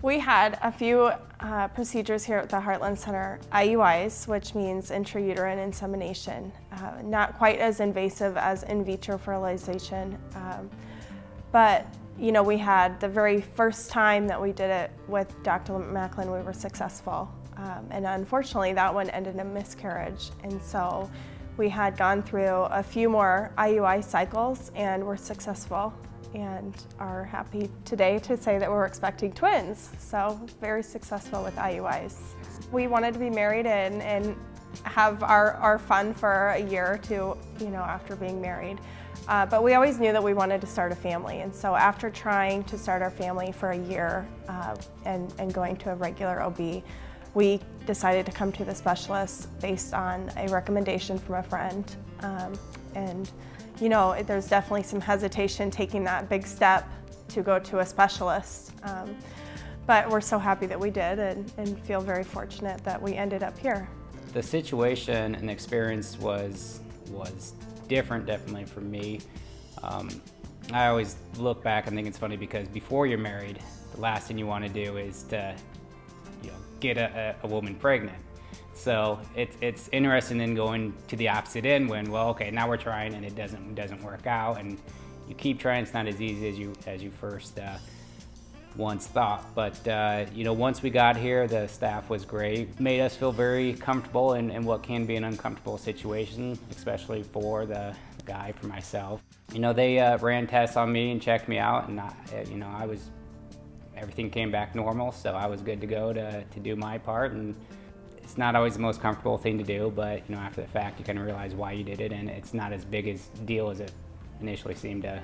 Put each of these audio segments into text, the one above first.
We had a few procedures here at the Heartland Center, IUIs, which means intrauterine insemination. Not quite as invasive as in vitro fertilization, but you know, we had the very first time that we did it with Dr. Macklin, we were successful. And unfortunately, that one ended in a miscarriage. And so we had gone through a few more IUI cycles and were successful, and are happy today to say that we're expecting twins. So very successful with IUIs. We wanted to be married and have our fun for a year or two, you know, after being married. But we always knew that we wanted to start a family. And so after trying to start our family for a year and going to a regular OB, we decided to come to the specialist based on a recommendation from a friend. And you know, there's definitely some hesitation taking that big step to go to a specialist. But we're so happy that we did and feel very fortunate that we ended up here. The situation and the experience was different, definitely for me. I always look back and think it's funny because before you're married, the last thing you want to do is to, you know, get a woman pregnant. So it's interesting in going to the opposite end when, well, okay, now we're trying and it doesn't work out, and you keep trying. It's not as easy as you first once thought. But you know, once we got here, the staff was great. Made us feel very comfortable in what can be an uncomfortable situation, especially for the guy, for myself. You know, they ran tests on me and checked me out, and you know, everything came back normal, so I was good to go to do my part. And it's not always the most comfortable thing to do, but you know, after the fact, you kind of realize why you did it, and it's not as big a deal as it initially seemed that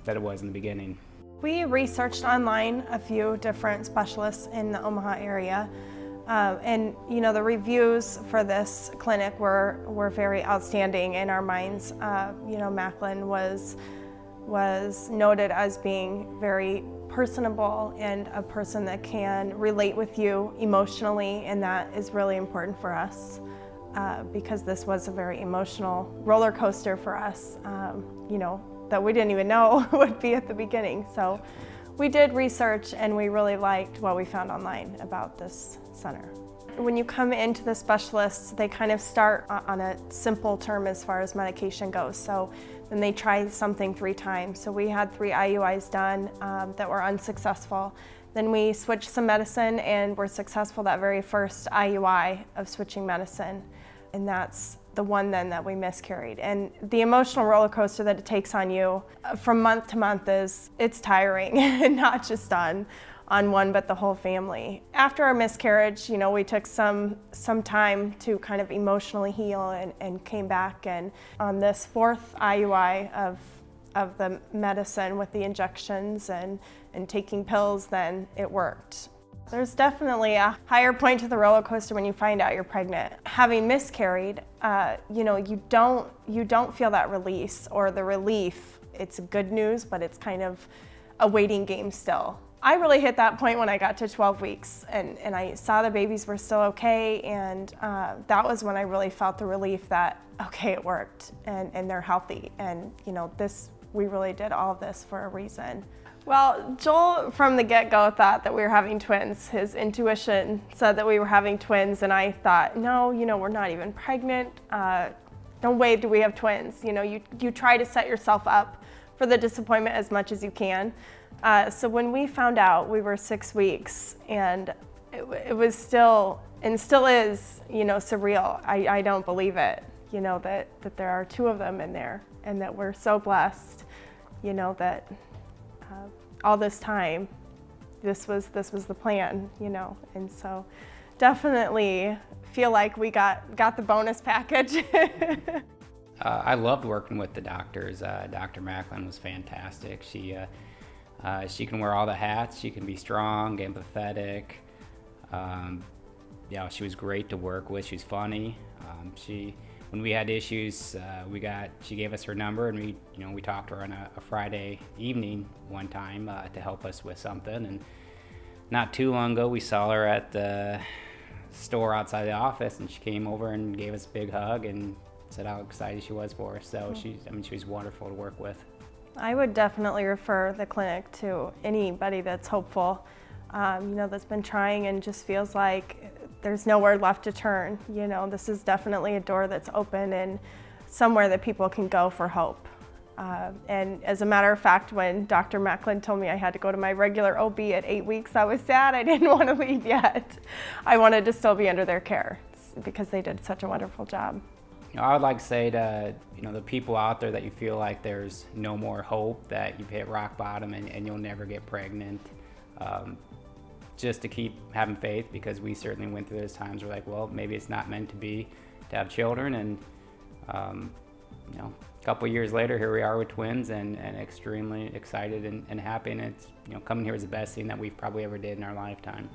it was in the beginning. We researched online a few different specialists in the Omaha area, and you know, the reviews for this clinic were very outstanding in our minds. You know, Macklin was noted as being very personable and a person that can relate with you emotionally, and that is really important for us because this was a very emotional roller coaster for us, you know, that we didn't even know would be at the beginning. So we did research and we really liked what we found online about this center. When you come into the specialists, they kind of start on a simple term as far as medication goes. So then they try something 3 times. So we had 3 IUIs done that were unsuccessful. Then we switched some medicine and were successful that very first IUI of switching medicine. And that's the one then that we miscarried. And the emotional roller coaster that it takes on you from month to month it's tiring, and not just on one, but the whole family. After our miscarriage, you know, we took some time to kind of emotionally heal and came back, and on this 4th IUI of the medicine with the injections and taking pills, then it worked. There's definitely a higher point to the roller coaster when you find out you're pregnant. Having miscarried, you know, you don't feel that release or the relief. It's good news, but it's kind of a waiting game still. I really hit that point when I got to 12 weeks and I saw the babies were still okay, and that was when I really felt the relief that, okay, it worked and they're healthy, and you know, we really did all of this for a reason. Well, Joel from the get-go thought that we were having twins. His intuition said that we were having twins, and I thought, no, you know, we're not even pregnant. No way do we have twins. You know, you try to set yourself up for the disappointment as much as you can. So when we found out, we were 6 weeks, and it was still, and still is, you know, surreal. I don't believe it, you know, that there are 2 of them in there, and that we're so blessed, you know, that all this time, this was the plan, you know, and so definitely feel like we got the bonus package. I loved working with the doctors. Dr. Macklin was fantastic. She can wear all the hats. She can be strong, empathetic. Yeah, she was great to work with. She's funny. When we had issues, she gave us her number, and we talked to her on a Friday evening one time to help us with something. And not too long ago, we saw her at the store outside the office, and she came over and gave us a big hug and said how excited she was for us. So she was wonderful to work with. I would definitely refer the clinic to anybody that's hopeful. that's been trying and just feels like there's nowhere left to turn. This is definitely a door that's open and somewhere that people can go for hope. And as a matter of fact, when Dr. Macklin told me I had to go to my regular OB at 8 weeks, I was sad. I didn't want to leave yet. I wanted to still be under their care because they did such a wonderful job. I would like to say to the people out there that you feel like there's no more hope, that you've hit rock bottom and you'll never get pregnant, just to keep having faith, because we certainly went through those times where like, well, maybe it's not meant to be to have children, and a couple of years later, here we are with twins, and extremely excited and happy, and it's coming here is the best thing that we've probably ever did in our lifetime.